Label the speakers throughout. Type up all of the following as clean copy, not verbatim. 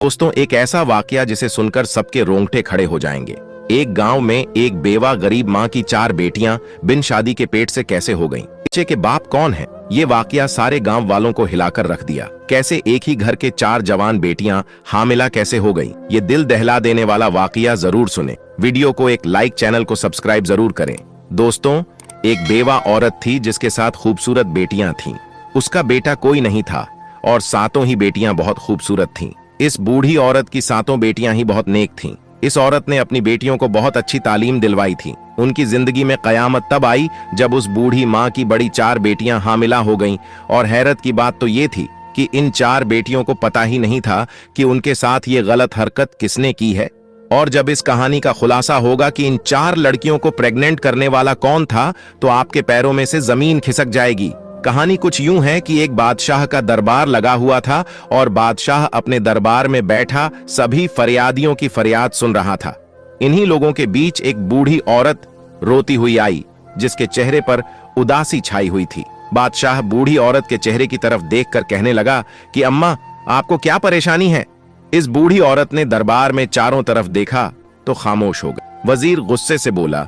Speaker 1: दोस्तों, एक ऐसा वाकया जिसे सुनकर सबके रोंगटे खड़े हो जाएंगे। एक गांव में एक बेवा गरीब माँ की 4 बेटियां बिन शादी के पेट से कैसे हो गईं? बच्चे के बाप कौन है? ये वाकया सारे गांव वालों को हिलाकर रख दिया। कैसे एक ही घर के 4 जवान बेटियां हामिला कैसे हो गईं? ये दिल दहला देने वाला वाकया जरूर सुने। वीडियो को एक लाइक, चैनल को सब्सक्राइब जरूर करें। दोस्तों, एक बेवा औरत थी जिसके साथ खूबसूरत बेटियां थीं। उसका बेटा कोई नहीं था और 7 ही बेटियां बहुत खूबसूरत थीं। इस बूढ़ी औरत की 7 बेटियां ही बहुत नेक थीं। इस औरत ने अपनी बेटियों को बहुत अच्छी तालीम दिलवाई थी। उनकी जिंदगी में कयामत तब आई जब उस बूढ़ी माँ की बड़ी 4 बेटियां हामिला हो गईं। और हैरत की बात तो ये थी कि इन 4 बेटियों को पता ही नहीं था कि उनके साथ ये गलत हरकत किसने की है। और जब इस कहानी का खुलासा होगा कि इन 4 लड़कियों को प्रेग्नेंट करने वाला कौन था, तो आपके पैरों में से जमीन खिसक जाएगी। कहानी कुछ यूं है कि एक बादशाह का दरबार लगा हुआ था और बादशाह अपने दरबार में बैठा सभी फरियादियों की फरियाद सुन रहा था। इन्हीं लोगों के बीच एक बूढ़ी औरत रोती हुई आई, जिसके चेहरे पर उदासी छाई हुई थी। बादशाह बूढ़ी औरत के चेहरे की तरफ देखकर कहने लगा कि अम्मा, आपको क्या परेशानी है? इस बूढ़ी औरत ने दरबार में चारों तरफ देखा तो खामोश हो गई। वजीर गुस्से से बोला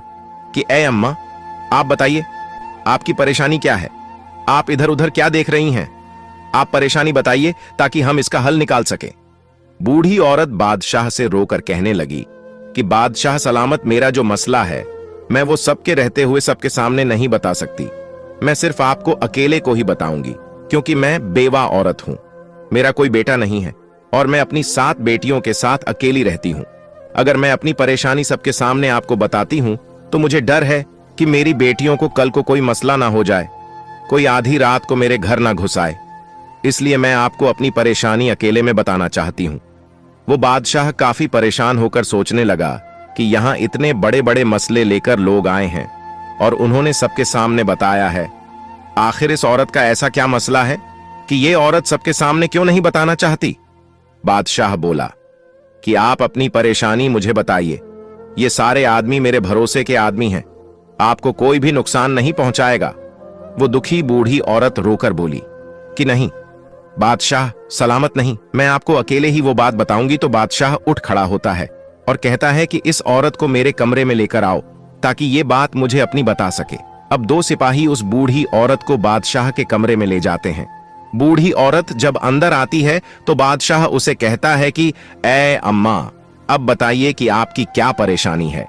Speaker 1: कि ए अम्मा, आप बताइए, आपकी परेशानी क्या है? आप इधर उधर क्या देख रही हैं? आप परेशानी बताइए ताकि हम इसका हल निकाल सकें। बूढ़ी औरत बादशाह से रोकर कहने लगी कि बादशाह सलामत, मेरा जो मसला है मैं वो सबके रहते हुए सबके सामने नहीं बता सकती। मैं सिर्फ आपको अकेले को ही बताऊंगी, क्योंकि मैं बेवा औरत हूं। मेरा कोई बेटा नहीं है और मैं अपनी 7 बेटियों के साथ अकेली रहती हूं। अगर मैं अपनी परेशानी सबके सामने आपको बताती हूं तो मुझे डर है कि मेरी बेटियों को कल को कोई मसला ना हो जाए, कोई आधी रात को मेरे घर ना घुस आए। इसलिए मैं आपको अपनी परेशानी अकेले में बताना चाहती हूं। वो बादशाह काफी परेशान होकर सोचने लगा कि यहां इतने बड़े बड़े मसले लेकर लोग आए हैं और उन्होंने सबके सामने बताया है। आखिर इस औरत का ऐसा क्या मसला है कि ये औरत सबके सामने क्यों नहीं बताना चाहती? बादशाह बोला कि आप अपनी परेशानी मुझे बताइए। ये सारे आदमी मेरे भरोसे के आदमी हैं, आपको कोई भी नुकसान नहीं पहुंचाएगा। वो दुखी बूढ़ी औरत रोकर बोली कि नहीं बादशाह, सलामत नहीं, मैं आपको अकेले ही वो बात बताऊंगी। तो बादशाह उठ खड़ा होता है और कहता है कि इस औरत को मेरे कमरे में लेकर आओ ताकि ये बात मुझे अपनी बता सके। अब 2 सिपाही उस बूढ़ी औरत को बादशाह के कमरे में ले जाते हैं। बूढ़ी औरत जब अंदर आती है तो बादशाह उसे कहता है कि ए अम्मा, अब बताइए कि आपकी क्या परेशानी है।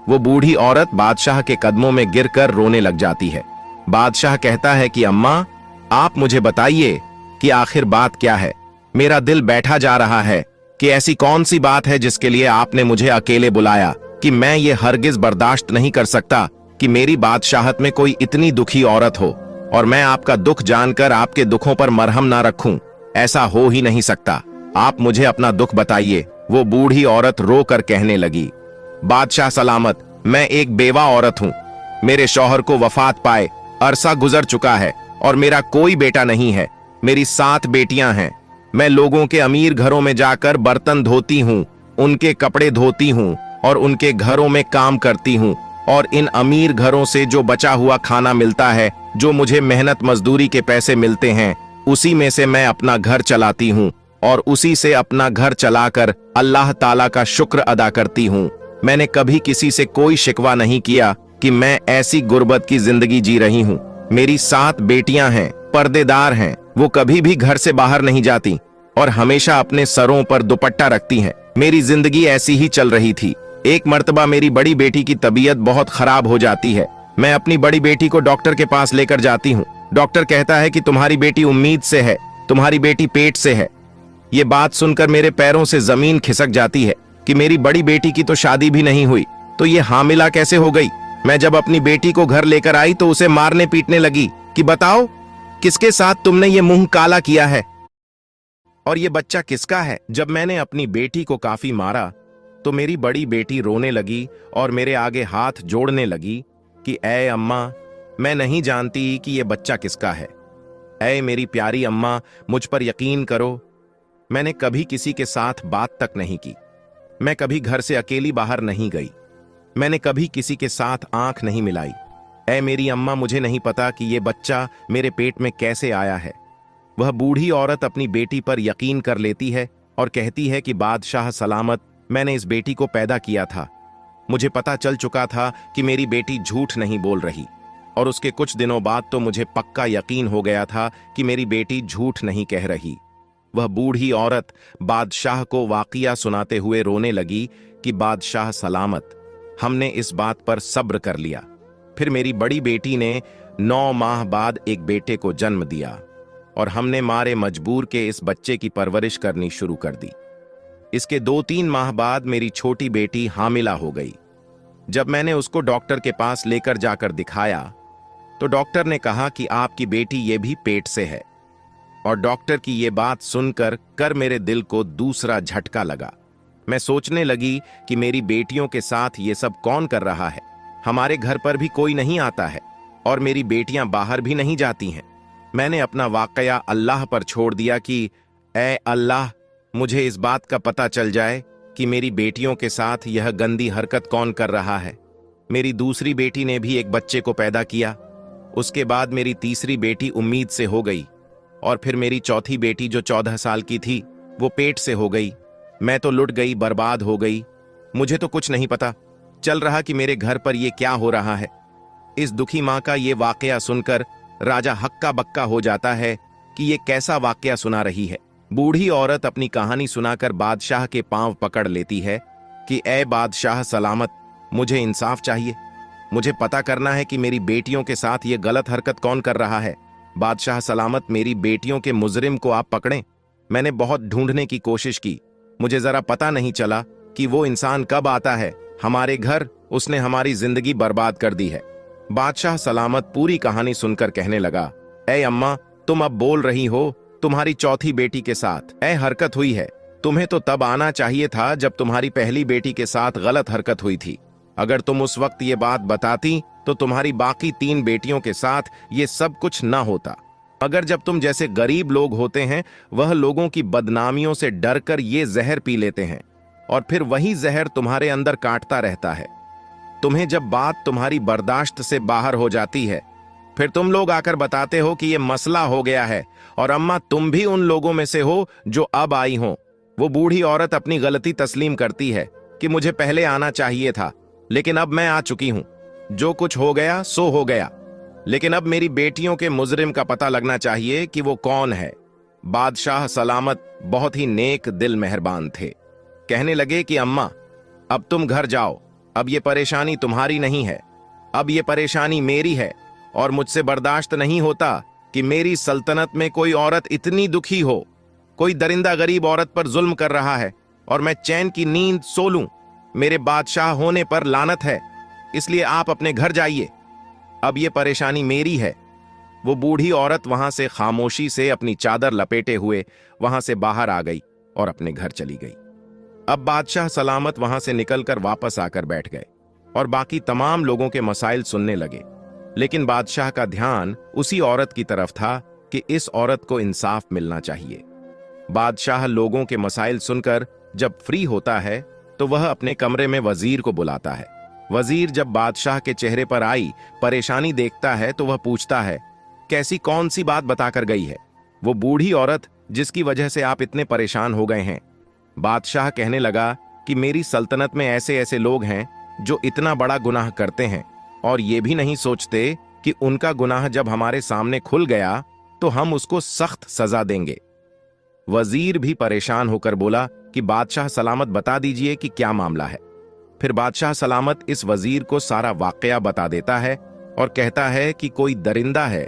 Speaker 1: वो बूढ़ी औरत बादशाह के कदमों में गिरकर रोने लग जाती है। बादशाह कहता है कि अम्मा, आप मुझे बताइए कि आखिर बात क्या है। मेरा दिल बैठा जा रहा है कि ऐसी कौन सी बात है जिसके लिए आपने मुझे अकेले बुलाया, कि मैं ये हरगिज बर्दाश्त नहीं कर सकता कि मेरी बादशाहत में कोई इतनी दुखी औरत हो और मैं आपका दुख जानकर आपके दुखों पर मरहम ना रखूं। ऐसा हो ही नहीं सकता। आप मुझे अपना दुख बताइए। वो बूढ़ी औरत रो कर कहने लगी, बादशाह सलामत, मैं एक बेवा औरत हूं। मेरे शौहर को वफात पाए अरसा गुजर चुका है और मेरा कोई बेटा नहीं है। मेरी 7 बेटियां हैं। मैं लोगों के अमीर घरों में जाकर बर्तन धोती हूँ, उनके कपड़े धोती हूँ और उनके घरों में काम करती हूँ। और इन अमीर घरों से जो बचा हुआ खाना मिलता है, जो मुझे मेहनत मजदूरी के पैसे मिलते हैं, उसी में से मैं अपना घर चलाती हूँ और उसी से अपना घर चलाकर अल्लाह ताला का शुक्र अदा करती हूँ। मैंने कभी किसी से कोई शिकवा नहीं किया कि मैं ऐसी गुर्बत की जिंदगी जी रही हूँ। मेरी 7 बेटियां हैं, पर्देदार हैं, वो कभी भी घर से बाहर नहीं जाती और हमेशा अपने सरों पर दुपट्टा रखती हैं। मेरी जिंदगी ऐसी ही चल रही थी। एक मर्तबा मेरी बड़ी बेटी की तबीयत बहुत खराब हो जाती है। मैं अपनी बड़ी बेटी को डॉक्टर के पास लेकर जाती हूँ। डॉक्टर कहता है कि तुम्हारी बेटी उम्मीद से है, तुम्हारी बेटी पेट से है। ये बात सुनकर मेरे पैरों से जमीन खिसक जाती है कि मेरी बड़ी बेटी की तो शादी भी नहीं हुई, तो ये हामिला कैसे हो गई। मैं जब अपनी बेटी को घर लेकर आई तो उसे मारने पीटने लगी कि बताओ किसके साथ तुमने ये मुंह काला किया है और ये बच्चा किसका है। जब मैंने अपनी बेटी को काफी मारा तो मेरी बड़ी बेटी रोने लगी और मेरे आगे हाथ जोड़ने लगी कि ए अम्मा, मैं नहीं जानती कि ये बच्चा किसका है। ए मेरी प्यारी अम्मा, मुझ पर यकीन करो, मैंने कभी किसी के साथ बात तक नहीं की। मैं कभी घर से अकेली बाहर नहीं गई। मैंने कभी किसी के साथ आंख नहीं मिलाई। ऐ मेरी अम्मा, मुझे नहीं पता कि ये बच्चा मेरे पेट में कैसे आया है। वह बूढ़ी औरत अपनी बेटी पर यकीन कर लेती है और कहती है कि बादशाह सलामत, मैंने इस बेटी को पैदा किया था। मुझे पता चल चुका था कि मेरी बेटी झूठ नहीं बोल रही, और उसके कुछ दिनों बाद तो मुझे पक्का यकीन हो गया था कि मेरी बेटी झूठ नहीं कह रही। वह बूढ़ी औरत बादशाह को वाकिया सुनाते हुए रोने लगी कि बादशाह सलामत, हमने इस बात पर सब्र कर लिया। फिर मेरी बड़ी बेटी ने 9 माह बाद एक बेटे को जन्म दिया और हमने मारे मजबूर के इस बच्चे की परवरिश करनी शुरू कर दी। इसके 2-3 माह बाद मेरी छोटी बेटी हामिला हो गई। जब मैंने उसको डॉक्टर के पास लेकर जाकर दिखाया तो डॉक्टर ने कहा कि आपकी बेटी ये भी पेट से है। और डॉक्टर की ये बात सुनकर मेरे दिल को दूसरा झटका लगा। मैं सोचने लगी कि मेरी बेटियों के साथ ये सब कौन कर रहा है। हमारे घर पर भी कोई नहीं आता है और मेरी बेटियां बाहर भी नहीं जाती हैं। मैंने अपना वाकया अल्लाह पर छोड़ दिया कि ऐ अल्लाह, मुझे इस बात का पता चल जाए कि मेरी बेटियों के साथ यह गंदी हरकत कौन कर रहा है। मेरी दूसरी बेटी ने भी एक बच्चे को पैदा किया। उसके बाद मेरी तीसरी बेटी उम्मीद से हो गई और फिर मेरी चौथी बेटी जो 14 साल की थी वो पेट से हो गई। मैं तो लुट गई, बर्बाद हो गई। मुझे तो कुछ नहीं पता चल रहा कि मेरे घर पर यह क्या हो रहा है। इस दुखी मां का ये वाकया सुनकर राजा हक्का बक्का हो जाता है कि ये कैसा वाकया सुना रही है। बूढ़ी औरत अपनी कहानी सुनाकर बादशाह के पांव पकड़ लेती है कि ऐ बादशाह सलामत, मुझे इंसाफ चाहिए। मुझे पता करना है कि मेरी बेटियों के साथ ये गलत हरकत कौन कर रहा है। बादशाह सलामत, मेरी बेटियों के मुजरिम को आप पकड़ें। मैंने बहुत ढूंढने की कोशिश की, मुझे जरा पता नहीं चला कि वो इंसान कब आता है हमारे घर। उसने हमारी जिंदगी बर्बाद कर दी है। बादशाह सलामत पूरी कहानी सुनकर कहने लगा, ऐ अम्मा, तुम अब बोल रही हो तुम्हारी चौथी बेटी के साथ ऐ हरकत हुई है। तुम्हें तो तब आना चाहिए था जब तुम्हारी पहली बेटी के साथ गलत हरकत हुई थी। अगर तुम उस वक्त ये बात बताती तो तुम्हारी बाकी 3 बेटियों के साथ ये सब कुछ ना होता। मगर जब तुम जैसे गरीब लोग होते हैं, वह लोगों की बदनामियों से डरकर ये जहर पी लेते हैं और फिर वही जहर तुम्हारे अंदर काटता रहता है। तुम्हें जब बात तुम्हारी बर्दाश्त से बाहर हो जाती है, फिर तुम लोग आकर बताते हो कि ये मसला हो गया है। और अम्मा, तुम भी उन लोगों में से हो जो अब आई हो। वो बूढ़ी औरत अपनी गलती तस्लीम करती है कि मुझे पहले आना चाहिए था, लेकिन अब मैं आ चुकी हूं। जो कुछ हो गया सो हो गया, लेकिन अब मेरी बेटियों के मुजरिम का पता लगना चाहिए कि वो कौन है। बादशाह सलामत बहुत ही नेक दिल मेहरबान थे। कहने लगे कि अम्मा, अब तुम घर जाओ। अब ये परेशानी तुम्हारी नहीं है, अब ये परेशानी मेरी है और मुझसे बर्दाश्त नहीं होता कि मेरी सल्तनत में कोई औरत इतनी दुखी हो। कोई दरिंदा गरीब औरत पर जुल्म कर रहा है और मैं चैन की नींद सो लूं। मेरे बादशाह होने पर लानत है, इसलिए आप अपने घर जाइए। अब ये परेशानी मेरी है। वो बूढ़ी औरत वहां से खामोशी से अपनी चादर लपेटे हुए वहां से बाहर आ गई और अपने घर चली गई। अब बादशाह सलामत वहां से निकलकर वापस आकर बैठ गए और बाकी तमाम लोगों के मसाइल सुनने लगे। लेकिन बादशाह का ध्यान उसी औरत की तरफ था कि इस औरत को इंसाफ मिलना चाहिए। बादशाह लोगों के मसाइल सुनकर जब फ्री होता है तो वह अपने कमरे में वजीर को बुलाता है। वजीर जब बादशाह के चेहरे पर आई परेशानी देखता है तो वह पूछता है, कैसी कौन सी बात बताकर गई है वो बूढ़ी औरत जिसकी वजह से आप इतने परेशान हो गए हैं। बादशाह कहने लगा कि मेरी सल्तनत में ऐसे ऐसे लोग हैं जो इतना बड़ा गुनाह करते हैं और ये भी नहीं सोचते कि उनका गुनाह जब हमारे सामने खुल गया तो हम उसको सख्त सजा देंगे। वजीर भी परेशान होकर बोला कि बादशाह सलामत, बता दीजिए कि क्या मामला है। फिर बादशाह सलामत इस वजीर को सारा वाकया बता देता है और कहता है कि कोई दरिंदा है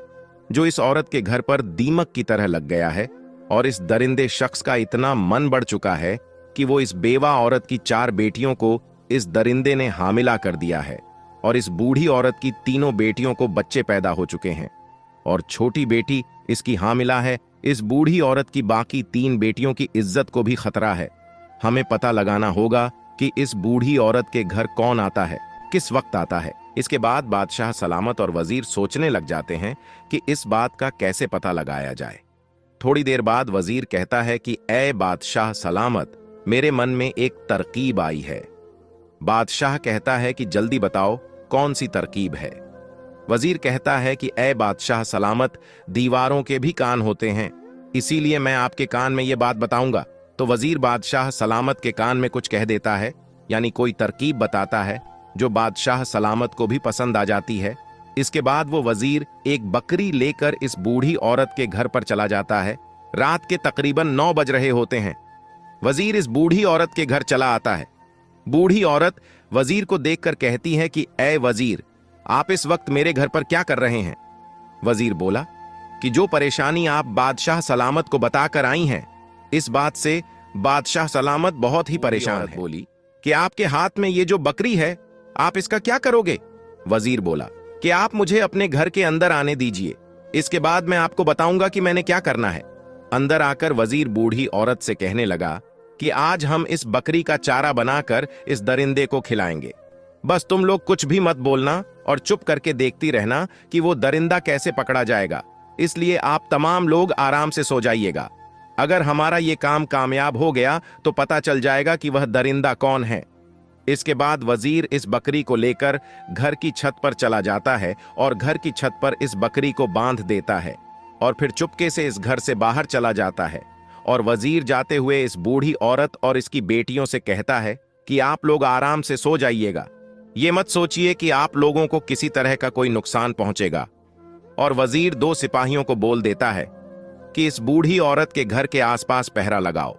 Speaker 1: जो इस औरत के घर पर दीमक की तरह लग गया है और इस दरिंदे शख्स का इतना मन बढ़ चुका है कि वो इस बेवा औरत की 4 बेटियों को इस दरिंदे ने हामिला कर दिया है और इस बूढ़ी औरत की 3 बेटियों को बच्चे पैदा हो चुके हैं और छोटी बेटी इसकी हामिला है। इस बूढ़ी औरत की बाकी 3 बेटियों की इज्जत को भी खतरा है। हमें पता लगाना होगा कि इस बूढ़ी औरत के घर कौन आता है, किस वक्त आता है। इसके बाद बादशाह सलामत और वजीर सोचने लग जाते हैं कि इस बात का कैसे पता लगाया जाए। थोड़ी देर बाद वजीर कहता है कि ऐ बादशाह सलामत, मेरे मन में एक तरकीब आई है। बादशाह कहता है कि जल्दी बताओ कौन सी तरकीब है। वजीर कहता है कि ऐ बादशाह सलामत, दीवारों के भी कान होते हैं, इसीलिए मैं आपके कान में ये बात बताऊंगा तो वजीर बादशाह सलामत के कान में कुछ कह देता है, यानी कोई तरकीब बताता है जो बादशाह सलामत को भी पसंद आ जाती है। इसके बाद वो वजीर एक बकरी लेकर इस बूढ़ी औरत के घर पर चला जाता है। रात के तकरीबन 9 बज रहे होते हैं। वजीर इस बूढ़ी औरत के घर चला आता है। बूढ़ी औरत वजीर को देखकर कहती है कि ऐ वजीर, आप इस वक्त मेरे घर पर क्या कर रहे हैं? वजीर बोला कि जो परेशानी आप बादशाह सलामत को बताकर आई हैं, इस बात से बादशाह सलामत बहुत ही परेशान है। बोली कि आपके हाथ में ये जो बकरी है, आप इसका क्या करोगे? वजीर बोला कि आप मुझे अपने घर के अंदर आने दीजिए, इसके बाद मैं आपको बताऊंगा कि मैंने क्या करना है। अंदर आकर वजीर बूढ़ी औरत से कहने लगा कि आज हम इस बकरी का चारा बनाकर इस दरिंदे को खिलाएंगे। बस तुम लोग कुछ भी मत बोलना और चुप करके देखती रहना कि वो दरिंदा कैसे पकड़ा जाएगा। इसलिए आप तमाम लोग आराम से सो जाइएगा। अगर हमारा ये काम कामयाब हो गया तो पता चल जाएगा कि वह दरिंदा कौन है। इसके बाद वजीर इस बकरी को लेकर घर की छत पर चला जाता है और घर की छत पर इस बकरी को बांध देता है और फिर चुपके से इस घर से बाहर चला जाता है। और वजीर जाते हुए इस बूढ़ी औरत और इसकी बेटियों से कहता है कि आप लोग आराम से सो जाइएगा, ये मत सोचिए कि आप लोगों को किसी तरह का कोई नुकसान पहुंचेगा। और वजीर 2 सिपाहियों को बोल देता है कि इस बूढ़ी औरत के घर के आसपास पहरा लगाओ।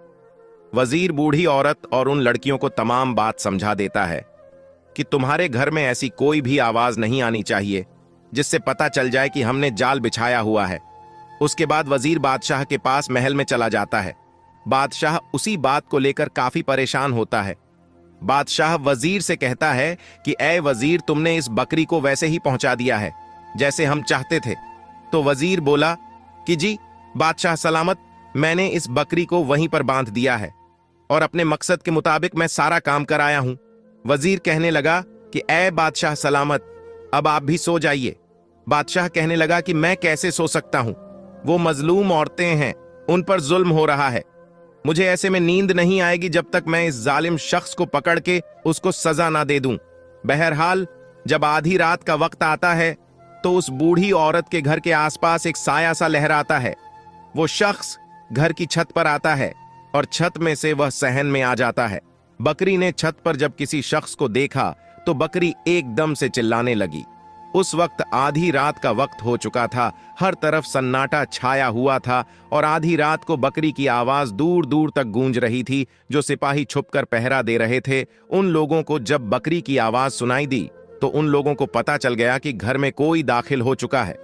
Speaker 1: वजीर बूढ़ी औरत और उन लड़कियों को तमाम बात समझा देता है कि तुम्हारे घर में ऐसी कोई भी आवाज नहीं आनी चाहिए जिससे पता चल जाए कि हमने जाल बिछाया हुआ है। उसके बाद वजीर बादशाह के पास महल में चला जाता है। बादशाह उसी बात को लेकर काफी परेशान होता है। बादशाह वजीर से कहता है कि ऐ वजीर, तुमने इस बकरी को वैसे ही पहुंचा दिया है जैसे हम चाहते थे। तो वजीर बोला कि जी बादशाह सलामत, मैंने इस बकरी को वहीं पर बांध दिया है और अपने मकसद के मुताबिक मैं सारा काम कराया हूं। वजीर कहने लगा कि ऐ बादशाह सलामत, अब आप भी सो जाइए। बादशाह कहने लगा कि मैं कैसे सो सकता हूं, वो मजलूम औरतें हैं, उन पर जुल्म हो रहा है। मुझे ऐसे में नींद नहीं आएगी जब तक मैं इस जालिम शख्स को पकड़ के उसको सजा ना दे दूं। बहरहाल जब आधी रात का वक्त आता है तो उस बूढ़ी औरत के घर के आसपास एक साया सा लहराता है। वो शख्स घर की छत पर आता है और छत में से वह सहन में आ जाता है। बकरी ने छत पर जब किसी शख्स को देखा तो बकरी एकदम से चिल्लाने लगी। उस वक्त आधी रात का वक्त हो चुका था, हर तरफ सन्नाटा छाया हुआ था और आधी रात को बकरी की आवाज दूर दूर तक गूंज रही थी। जो सिपाही छुपकर पहरा दे रहे थे, उन लोगों को जब बकरी की आवाज सुनाई दी तो उन लोगों को पता चल गया कि घर में कोई दाखिल हो चुका है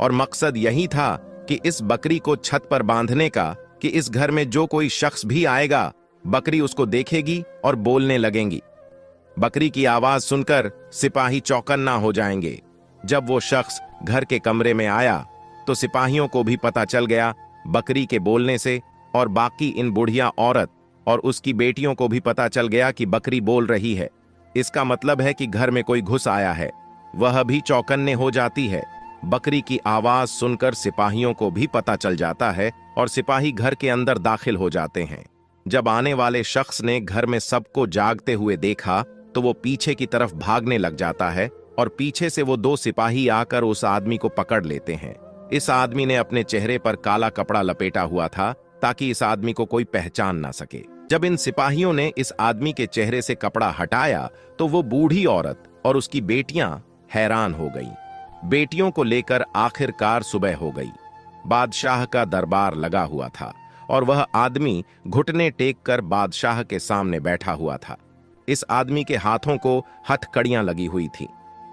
Speaker 1: और मकसद यही था कि इस बकरी को छत पर बांधने का कि इस घर में जो कोई शख्स भी आएगा, बकरी उसको देखेगी और बोलने लगेंगी। बकरी की आवाज सुनकर सिपाही चौकन्ना हो जाएंगे। जब वो शख्स घर के कमरे में आया तो सिपाहियों को भी पता चल गया बकरी के बोलने से, और बाकी इन बुढ़िया औरत और उसकी बेटियों को भी पता चल गया कि बकरी बोल रही है। इसका मतलब है कि घर में कोई घुस आया है। वह भी चौकन्ने हो जाती है। बकरी की आवाज सुनकर सिपाहियों को भी पता चल जाता है और सिपाही घर के अंदर दाखिल हो जाते हैं। जब आने वाले शख्स ने घर में सबको जागते हुए देखा तो वो पीछे की तरफ भागने लग जाता है और पीछे से वो 2 सिपाही आकर उस आदमी को पकड़ लेते हैं। इस आदमी ने अपने चेहरे पर काला कपड़ा लपेटा हुआ था ताकि इस आदमी को कोई पहचान ना सके। जब इन सिपाहियों ने इस आदमी के चेहरे से कपड़ा हटाया तो वो बूढ़ी औरत और उसकी बेटियां हैरान हो गईं। बेटियों को लेकर आखिरकार सुबह हो गई। बादशाह का दरबार लगा हुआ था और वह आदमी घुटने टेक कर बादशाह के सामने बैठा हुआ था। इस आदमी के हाथों को हथकड़ियां लगी हुई थी।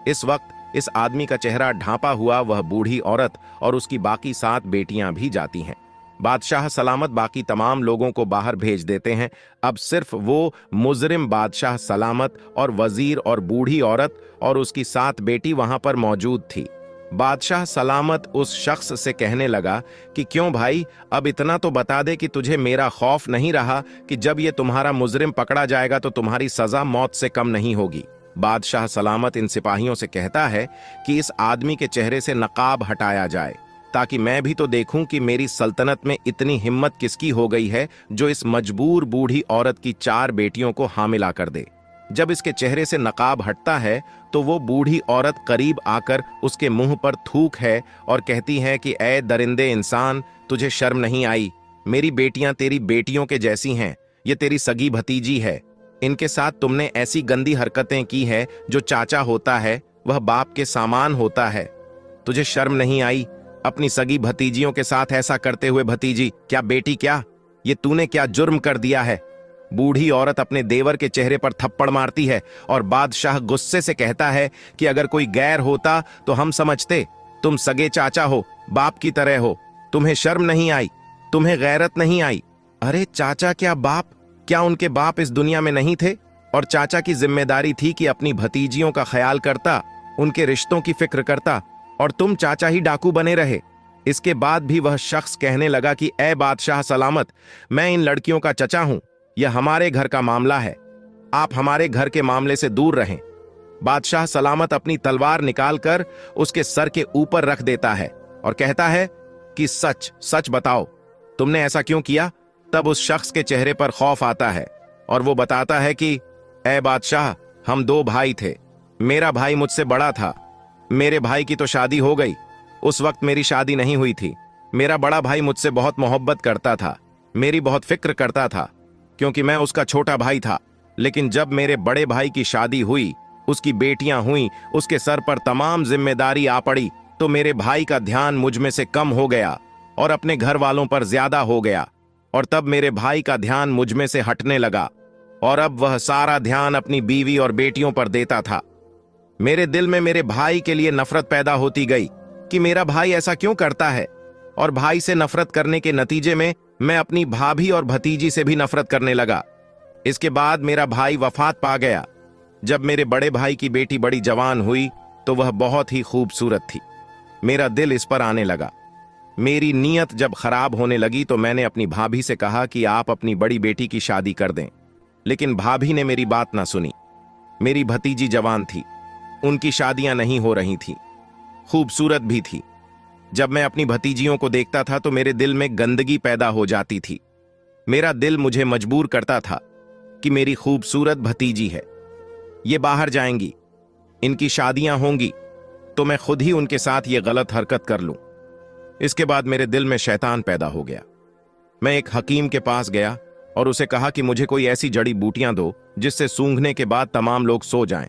Speaker 1: इस वक्त इस आदमी का चेहरा ढांपा हुआ वह बूढ़ी औरत और उसकी बाकी 7 बेटियां भी जाती हैं। बादशाह सलामत बाकी तमाम लोगों को बाहर भेज देते हैं। अब सिर्फ वो मुजरिम बादशाह सलामत और वजीर और बूढ़ी औरत और उसकी 7 बेटी वहां पर मौजूद थी। बादशाह सलामत उस शख्स से कहने लगा कि क्यों भाई, अब इतना तो बता दे कि तुझे मेरा खौफ नहीं रहा कि जब ये तुम्हारा मुजरिम पकड़ा जाएगा तो तुम्हारी सजा मौत से कम नहीं होगी। बादशाह सलामत इन सिपाहियों से कहता है कि इस आदमी के चेहरे से नकाब हटाया जाए ताकि मैं भी तो देखूं कि मेरी सल्तनत में इतनी हिम्मत किसकी हो गई है जो इस मजबूर बूढ़ी औरत की 4 बेटियों को हामिला कर दे। जब इसके चेहरे से नकाब हटता है तो वो बूढ़ी औरत करीब आकर उसके मुंह पर थूक है और कहती है कि ऐ दरिंदे इंसान, तुझे शर्म नहीं आई? मेरी बेटियां तेरी बेटियों के जैसी हैं, ये तेरी सगी भतीजी है। इनके साथ तुमने ऐसी गंदी हरकतें की है। जो चाचा होता है वह बाप के सामान होता है। तुझे शर्म नहीं आई अपनी सगी भतीजियों के साथ ऐसा करते हुए? भतीजी क्या बेटी क्या, ये तूने क्या जुर्म कर दिया है? बूढ़ी औरत अपने देवर के चेहरे पर थप्पड़ मारती है और बादशाह गुस्से से कहता है कि अगर कोई गैर होता तो हम समझते, तुम सगे चाचा हो, बाप की तरह हो। तुम्हें शर्म नहीं आई? तुम्हें गैरत नहीं आई? अरे चाचा क्या बाप, क्या उनके बाप इस दुनिया में नहीं थे? और चाचा की जिम्मेदारी थी कि अपनी भतीजियों का ख्याल करता, उनके रिश्तों की फिक्र करता, और तुम चाचा ही डाकू बने रहे। इसके बाद भी वह शख्स कहने लगा कि ए बादशाह सलामत, मैं इन लड़कियों का चचा हूं, यह हमारे घर का मामला है, आप हमारे घर के मामले से दूर रहें। बादशाह सलामत अपनी तलवार निकालकर उसके सर के ऊपर रख देता है और कहता है कि सच सच बताओ, तुमने ऐसा क्यों किया? तब उस शख्स के चेहरे पर खौफ आता है और वो बताता है कि ए बादशाह, हम दो भाई थे, मेरा भाई मुझसे बड़ा था, मेरे भाई की तो शादी हो गई, उस वक्त मेरी शादी नहीं हुई थी। मेरा बड़ा भाई मुझसे बहुत मोहब्बत करता था, मेरी बहुत फिक्र करता था, क्योंकि मैं उसका छोटा भाई था। लेकिन जब मेरे बड़े भाई की शादी हुई, उसकी बेटियां हुई, उसके सर पर तमाम जिम्मेदारी आ पड़ी, तो मेरे भाई का ध्यान मुझ में से कम हो गया और अपने घर वालों पर ज्यादा हो गया, और तब मेरे भाई का ध्यान मुझ में से हटने लगा और अब वह सारा ध्यान अपनी बीवी और बेटियों पर देता था। मेरे दिल में मेरे भाई के लिए नफरत पैदा होती गई कि मेरा भाई ऐसा क्यों करता है, और भाई से नफरत करने के नतीजे में मैं अपनी भाभी और भतीजी से भी नफरत करने लगा। इसके बाद मेरा भाई वफात पा गया। जब मेरे बड़े भाई की बेटी बड़ी जवान हुई तो वह बहुत ही खूबसूरत थी। मेरा दिल इस पर आने लगा। मेरी नीयत जब खराब होने लगी तो मैंने अपनी भाभी से कहा कि आप अपनी बड़ी बेटी की शादी कर दें, लेकिन भाभी ने मेरी बात ना सुनी। मेरी भतीजी जवान थी, उनकी शादियां नहीं हो रही थी, खूबसूरत भी थी। जब मैं अपनी भतीजियों को देखता था तो मेरे दिल में गंदगी पैदा हो जाती थी। मेरा दिल मुझे मजबूर करता था कि मेरी खूबसूरत भतीजी है, ये बाहर जाएंगी, इनकी शादियां होंगी, तो मैं खुद ही उनके साथ ये गलत हरकत कर लूं। इसके बाद मेरे दिल में शैतान पैदा हो गया। मैं एक हकीम के पास गया और उसे कहा कि मुझे कोई ऐसी जड़ी बूटियां दो जिससे सूंघने के बाद तमाम लोग सो जाएं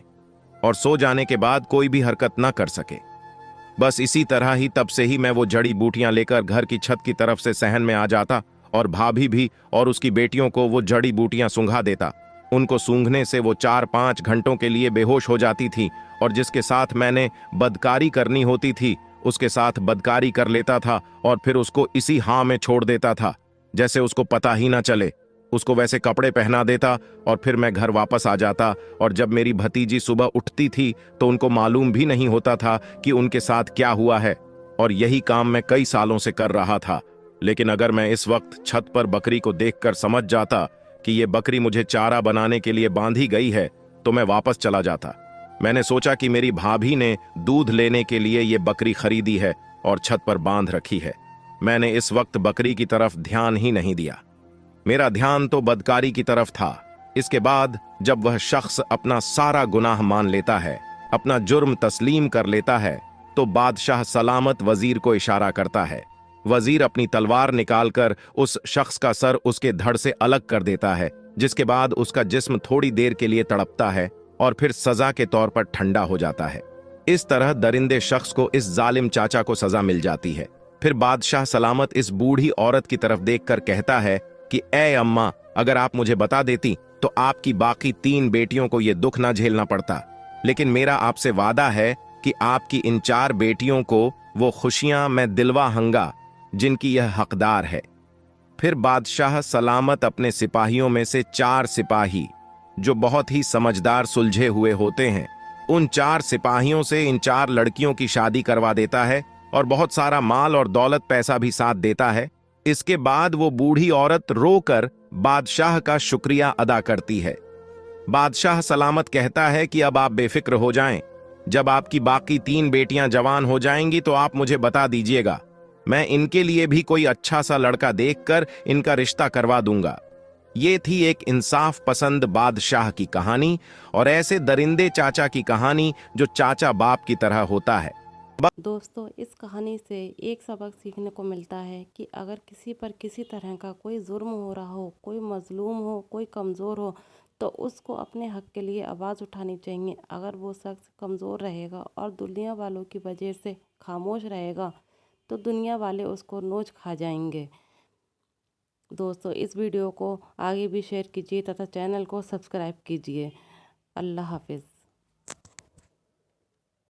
Speaker 1: और सो जाने के बाद कोई भी हरकत ना कर सके। बस इसी तरह ही तब से ही मैं वो जड़ी बूटियां लेकर घर की छत की तरफ से सहन में आ जाता और भाभी भी और उसकी बेटियों को वो जड़ी बूटियां सूंघा देता। उनको सूंघने से वो 4-5 घंटों के लिए बेहोश हो जाती थी और जिसके साथ मैंने बदकारी करनी होती थी उसके साथ बदकारी कर लेता था और फिर उसको इसी हाँ में छोड़ देता था, जैसे उसको पता ही ना चले। उसको वैसे कपड़े पहना देता और फिर मैं घर वापस आ जाता, और जब मेरी भतीजी सुबह उठती थी तो उनको मालूम भी नहीं होता था कि उनके साथ क्या हुआ है। और यही काम मैं कई सालों से कर रहा था। लेकिन अगर मैं इस वक्त छत पर बकरी को देखकर समझ जाता कि ये बकरी मुझे चारा बनाने के लिए बांधी गई है तो मैं वापस चला जाता। मैंने सोचा कि मेरी भाभी ने दूध लेने के लिए ये बकरी खरीदी है और छत पर बांध रखी है। मैंने इस वक्त बकरी की तरफ ध्यान ही नहीं दिया, मेरा ध्यान तो बदकारी की तरफ था। इसके बाद जब वह शख्स अपना सारा गुनाह मान लेता है, अपना जुर्म तस्लीम कर लेता है, तो बादशाह सलामत वजीर को इशारा करता है। वजीर अपनी तलवार निकालकर उस शख्स का सर उसके धड़ से अलग कर देता है, जिसके बाद उसका जिस्म थोड़ी देर के लिए तड़पता है और फिर सजा के तौर पर ठंडा हो जाता है। इस तरह दरिंदे शख्स को इस जालिम चाचा को सजा मिल जाती है। फिर बादशाह सलामत इस बूढ़ी औरत की तरफ देखकर कहता है कि ए अम्मा, अगर आप मुझे बता देती तो आपकी बाकी 3 बेटियों को यह दुख ना झेलना पड़ता। लेकिन मेरा आपसे वादा है कि आपकी इन 4 बेटियों को वो खुशियां मैं दिलवाऊंगा जिनकी यह हकदार है। फिर बादशाह सलामत अपने सिपाहियों में से 4 सिपाही जो बहुत ही समझदार सुलझे हुए होते हैं, उन 4 सिपाहियों से इन 4 लड़कियों की शादी करवा देता है और बहुत सारा माल और दौलत पैसा भी साथ देता है। इसके बाद वो बूढ़ी औरत रोकर बादशाह का शुक्रिया अदा करती है। बादशाह सलामत कहता है कि अब आप बेफिक्र हो जाएं, जब आपकी बाकी 3 बेटियां जवान हो जाएंगी तो आप मुझे बता दीजिएगा, मैं इनके लिए भी कोई अच्छा सा लड़का देखकर इनका रिश्ता करवा दूंगा। ये थी एक इंसाफ पसंद बादशाह की कहानी और ऐसे दरिंदे चाचा की कहानी जो चाचा बाप की तरह होता है।
Speaker 2: दोस्तों, इस कहानी से एक सबक सीखने को मिलता है कि अगर किसी पर किसी तरह का कोई जुर्म हो रहा हो, कोई मजलूम हो, कोई कमज़ोर हो, तो उसको अपने हक के लिए आवाज़ उठानी चाहिए। अगर वो शख्स कमज़ोर रहेगा और दुनिया वालों की वजह से खामोश रहेगा, तो दुनिया वाले उसको नोच खा जाएंगे। दोस्तों, इस वीडियो को आगे भी शेयर कीजिए तथा चैनल को सब्सक्राइब कीजिए। अल्लाह हाफिज़।